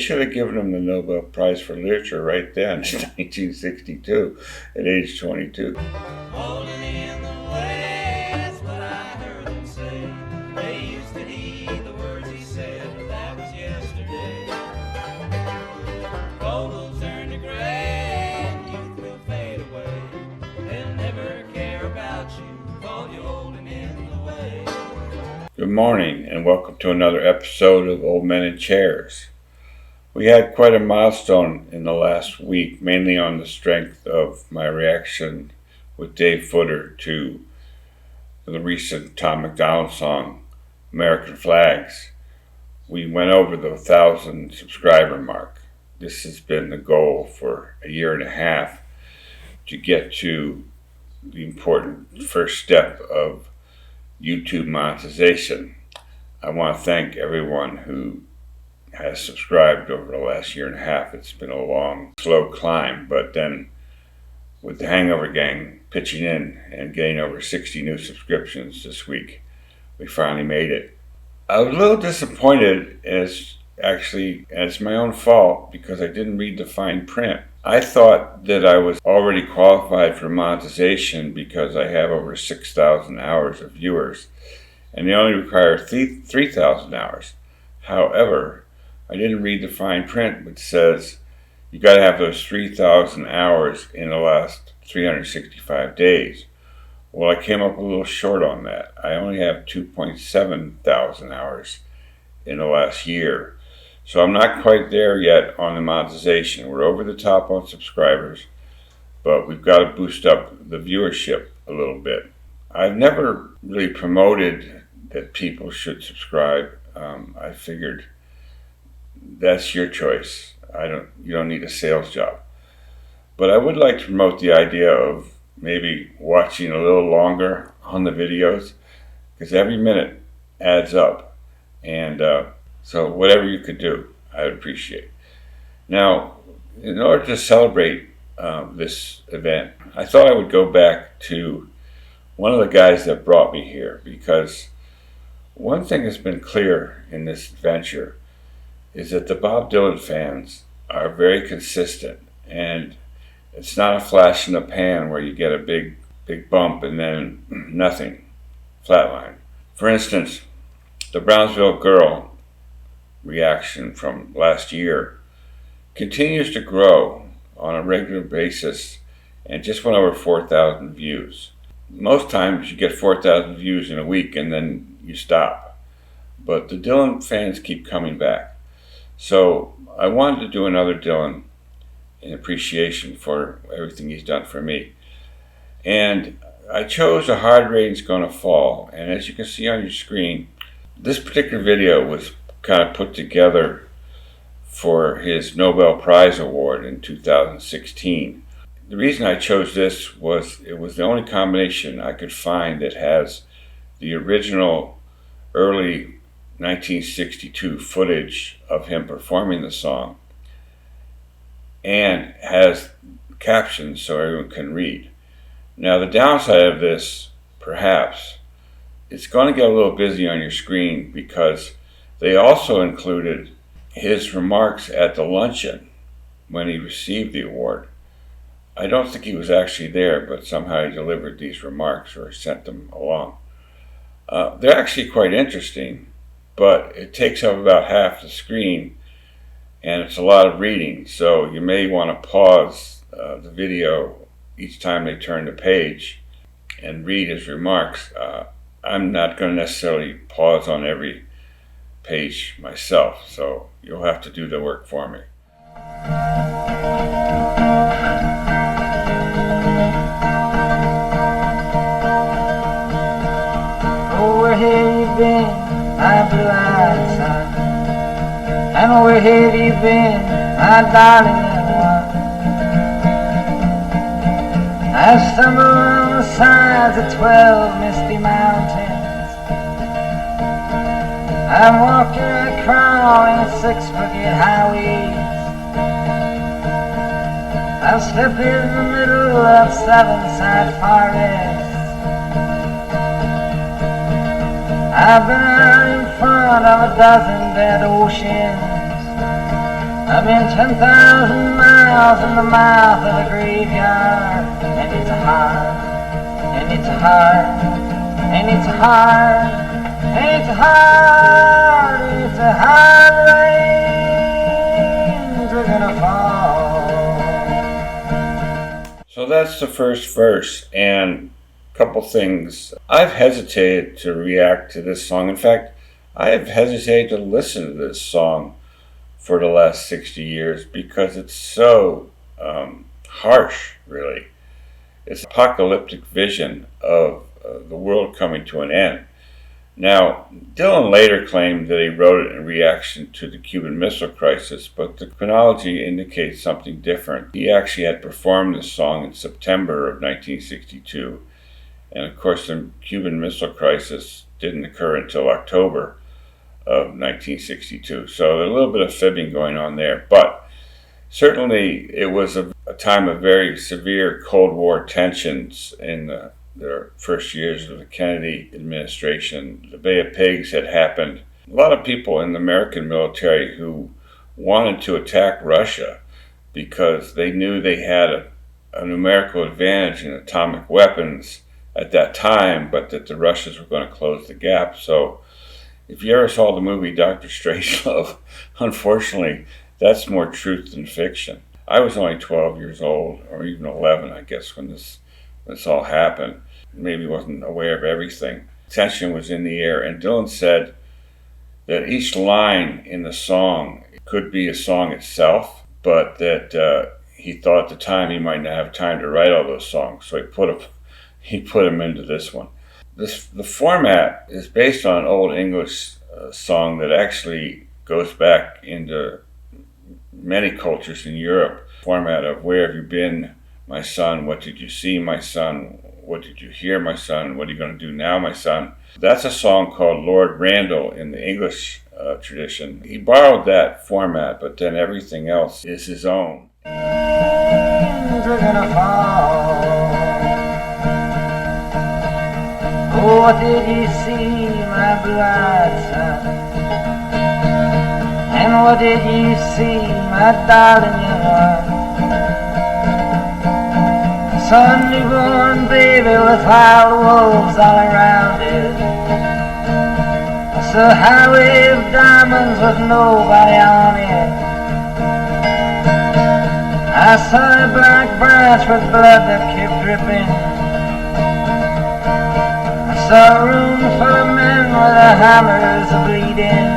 should have given him the Nobel Prize for Literature right then, in 1962, at age 22. Holding in the way, that's what I heard them say. They used to heed the words he said, but that was yesterday. Gold will turn to gray, and youth will fade away. They'll never care about you, call you holding in the way. Good morning, and welcome to another episode of Old Men in Chairs. We had quite a milestone in the last week, mainly on the strength of my reaction with Dave Footer to the recent Tom MacDonald song, American Flags. We went over the 1,000 subscriber mark. This has been the goal for a year and a half to get to the important first step of YouTube monetization. I want to thank everyone who has subscribed over the last year and a half. It's been a long, slow climb, but then with the Hangover Gang pitching in and getting over 60 new subscriptions this week, we finally made it. I was a little disappointed, as it's my own fault, because I didn't read the fine print. I thought that I was already qualified for monetization because I have over 6,000 hours of viewers, and they only require 3,000 hours. However, I didn't read the fine print, which says you got to have those 3,000 hours in the last 365 days. Well, I came up a little short on that. I only have 2.7 thousand hours in the last year. So I'm not quite there yet on the monetization. We're over the top on subscribers, but we've got to boost up the viewership a little bit. I've never really promoted that people should subscribe. I figured that's your choice. You don't need a sales job. But I would like to promote the idea of maybe watching a little longer on the videos, because every minute adds up. And so whatever you could do, I would appreciate. Now, in order to celebrate this event, I thought I would go back to one of the guys that brought me here, because one thing that's been clear in this adventure is that the Bob Dylan fans are very consistent, and it's not a flash in the pan where you get a big bump and then nothing, flatline. For instance, the Brownsville Girl reaction from last year continues to grow on a regular basis and just went over 4,000 views. Most times you get 4,000 views in a week and then you stop. But the Dylan fans keep coming back. So I wanted to do another Dylan in appreciation for everything he's done for me. And I chose A Hard Rain's Gonna Fall. And as you can see on your screen, this particular video was kind of put together for his Nobel Prize award in 2016. The reason I chose this was it was the only combination I could find that has the original early 1962 footage of him performing the song and has captions so everyone can read. Now, the downside of this, perhaps, it's going to get a little busy on your screen because they also included his remarks at the luncheon when he received the award. I don't think he was actually there, but somehow he delivered these remarks or sent them along. They're actually quite interesting, but it takes up about half the screen, and it's a lot of reading, so you may want to pause the video each time they turn the page and read his remarks. I'm not going to necessarily pause on every page myself, so you'll have to do the work for me. Oh, where have you been, my blue-eyed son? And where have you been, my darling young one? I stumble on the sides of 12 misty mountains. I'm walking and crawling 6 crooked highways. I've stepped in the middle of 7 sad forests. I've been out in front of a dozen dead oceans. I've been 10,000 miles in the mouth of a graveyard, and it's hard, and it's hard, and it's hard, and it's hard, it's a hard rains are gonna fall. So that's the first verse, and a couple things. I've hesitated to react to this song. In fact, I have hesitated to listen to this song for the last 60 years because it's so harsh, really. It's an apocalyptic vision of the world coming to an end. Now, Dylan later claimed that he wrote it in reaction to the Cuban Missile Crisis, but the chronology indicates something different. He actually had performed this song in September of 1962, and of course the Cuban Missile Crisis didn't occur until October of 1962. So there's a little bit of fibbing going on there, but certainly it was a time of very severe Cold War tensions in the first years of the Kennedy administration. The Bay of Pigs had happened. A lot of people in the American military who wanted to attack Russia because they knew they had a numerical advantage in atomic weapons at that time, but that the Russians were going to close the gap. So if you ever saw the movie Dr. Strangelove, unfortunately, that's more truth than fiction. I was only 12 years old, or even 11, I guess, when this all happened. Maybe wasn't aware of everything. Tension was in the air, and Dylan said that each line in the song could be a song itself, but that he thought at the time he might not have time to write all those songs, so he put them into this one. The format is based on an old English song that actually goes back into many cultures in Europe. Format of "Where have you been, my son? What did you see, my son? What did you hear, my son? What are you going to do now, my son?" That's a song called Lord Randall in the English tradition. He borrowed that format, but then everything else is his own. Rains are gonna fall. Oh, what did you see, my blue-eyed son? And what did you see, my darling young one? I saw a newborn baby with wild wolves all around it. I saw a highway of diamonds with nobody on it. I saw a black branch with blood that kept dripping. I saw a room full of men with their hammers bleeding.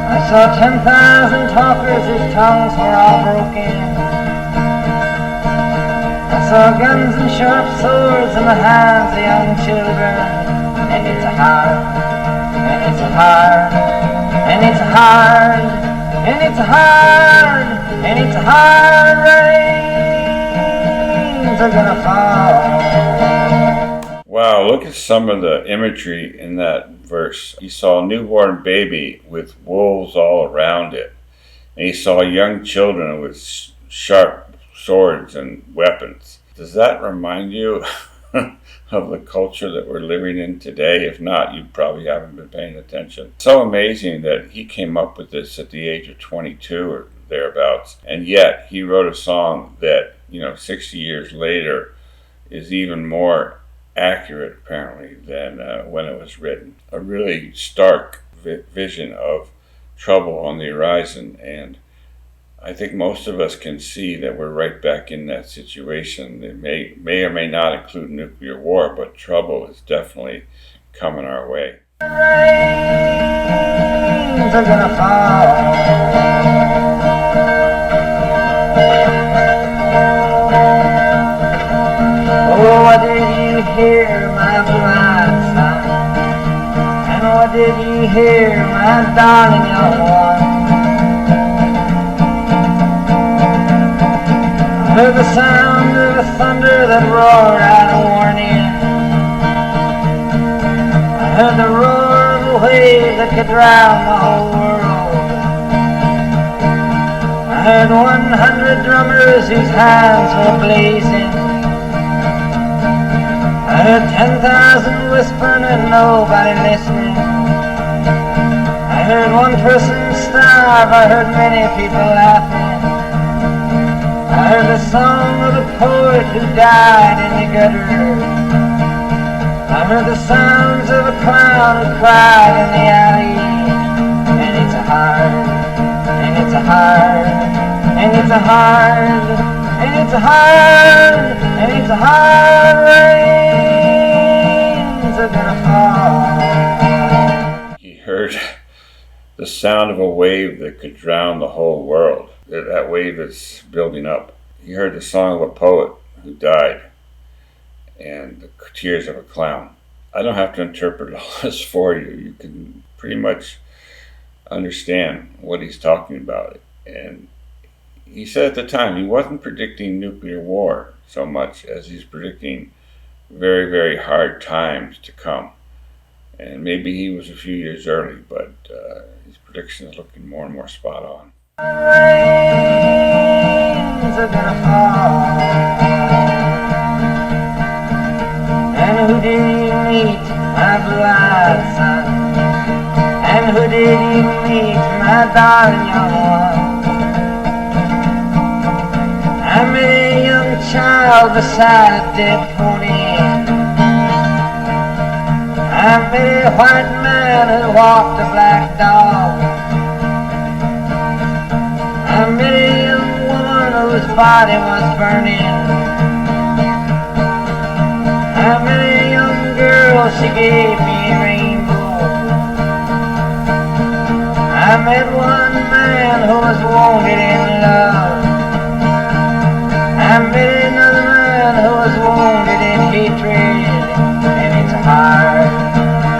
I saw 10,000 talkers whose tongues were all broken. I saw guns and sharp swords in the hands of young children. And it's hard, and it's hard, and it's hard, and it's hard, and it's hard rains are gonna fall. Wow, look at some of the imagery in that verse. He saw a newborn baby with wolves all around it. And he saw young children with sharp swords and weapons. Does that remind you of the culture that we're living in today? If not, you probably haven't been paying attention. It's so amazing that he came up with this at the age of 22 or thereabouts. And yet he wrote a song that, 60 years later is even more accurate, apparently, than when it was written. A really stark vision of trouble on the horizon, and I think most of us can see that we're right back in that situation. It may or may not include nuclear war, but trouble is definitely coming our way. Rains are gonna fall. Oh, what did you hear, my blue-eyed son? And what did you hear, my darling young one? I heard the sound of the thunder that roared out a warning. I heard the roar of a wave that could drown the whole world. I heard 100 drummers whose hands were blazing. I heard 10,000 whispering and nobody listening. I heard one person starve, I heard many people laughing. I heard the song of a poet who died in the gutter. I heard the sounds of a clown who cried in the alley. And it's a hard, and it's a hard, and it's a hard, and it's a hard, and it's a hard rains are gonna fall. He heard the sound of a wave that could drown the whole world. That wave is building up. He heard the song of a poet who died and the tears of a clown. I don't have to interpret all this for you. You can pretty much understand what he's talking about. And he said at the time he wasn't predicting nuclear war so much as he's predicting very, very hard times to come. And maybe he was a few years early, but his prediction is looking more and more spot on. Rains are gonna fall. And who did you meet, my blue-eyed son? And who did you meet, my darling young one? I met a young child beside a dead pony. I met a white man who walked a black dog. I met a young woman whose body was burning. I met a young girl, she gave me a rainbow. I met one man who was wounded in love. I met another man who was wounded in hatred. And it's hard,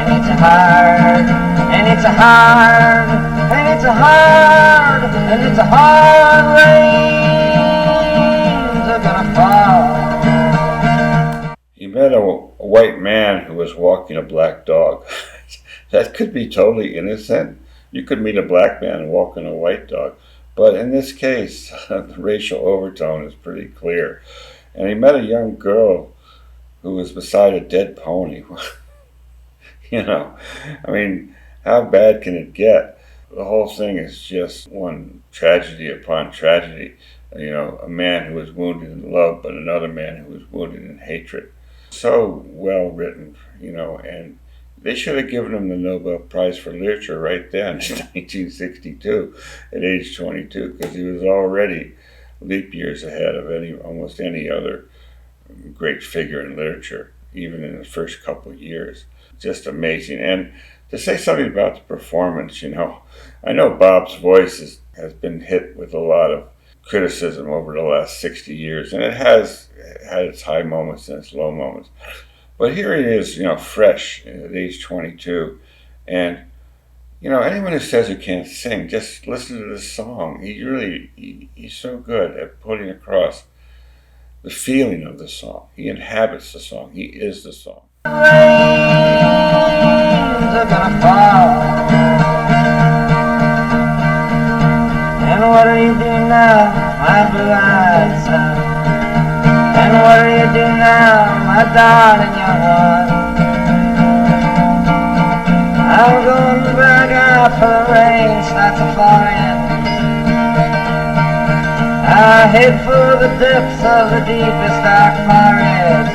and it's hard, and it's hard, and it's hard, and it's hard rains are gonna fall. He met a white man who was walking a black dog. That could be totally innocent. You could meet a black man walking a white dog. But in this case, the racial overtone is pretty clear. And he met a young girl who was beside a dead pony. You know, I mean, how bad can it get? The whole thing is just one tragedy upon tragedy. You know, a man who was wounded in love, but another man who was wounded in hatred. So well written, you know, and they should have given him the Nobel Prize for Literature right then in 1962 at age 22, because he was already leap years ahead of almost any other great figure in literature, even in the first couple of years. Just amazing. And to say something about the performance, you know, I know Bob's voice has been hit with a lot of criticism over the last 60 years, and it has had its high moments and its low moments. But here he is, you know, fresh at age 22. And, you know, anyone who says he can't sing, just listen to this song. He's so good at putting across the feeling of the song. He inhabits the song. He is the song. Rains are gonna fall. And what do you do now, my blue-eyed son? And what do you do now, my darling young one? I'm going back out for the rain starts a-falling. I head for the depths of the deepest dark forest,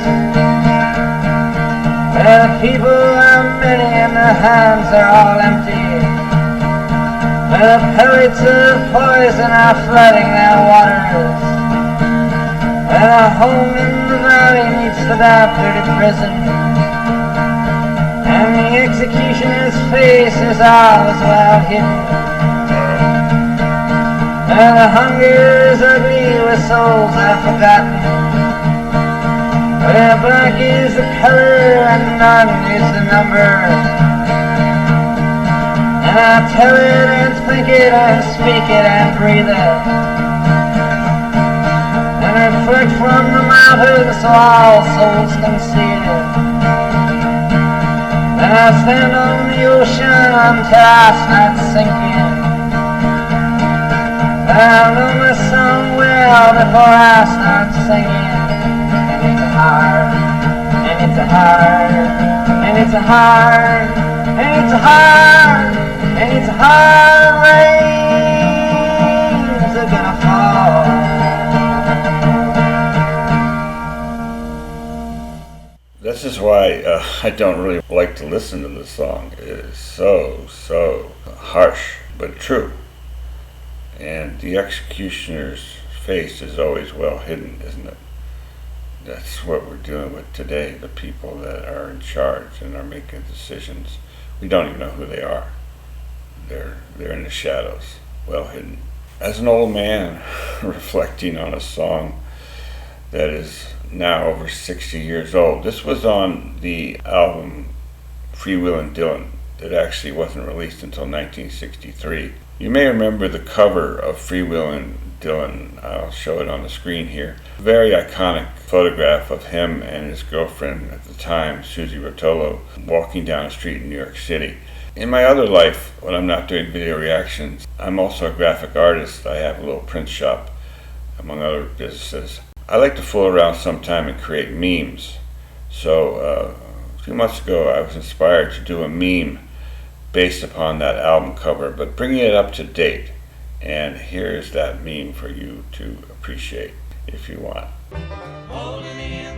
where the people are many and their hands are all empty, where the pellets of poison are flooding their waters, where a home in the valley meets the dark dirty prison, and the executioner's face is always well hidden, where the hunger is ugly with souls are forgotten, where black is the color and none is the number. And I tell it and think it and speak it and breathe it, and reflect from the mountains so all souls can see it. Then I stand on the ocean until I start sinking. I know my song well before I start singing. And it's hard, and it's hard, and it's hard, and it's hard, and it's hard rains are gonna fall. This is why I don't really like to listen to this song. It is so harsh, but true. And the executioner's face is always well hidden, isn't it? That's what we're dealing with today. The people that are in charge and are making decisions, we don't even know who they are. They're in the shadows, well hidden. As an old man reflecting on a song that is now over 60 years old, this was on the album Freewheelin'Dylan that actually wasn't released until 1963. You may remember the cover of Freewheelin'Dylan. I'll show it on the screen here. A very iconic photograph of him and his girlfriend at the time, Susie Rotolo, walking down a street in New York City. In my other life, when I'm not doing video reactions, I'm also a graphic artist. I have a little print shop, among other businesses. I like to fool around sometime and create memes. So a few months ago, I was inspired to do a meme based upon that album cover, but bringing it up to date. And here's that meme for you to appreciate if you want. Holding in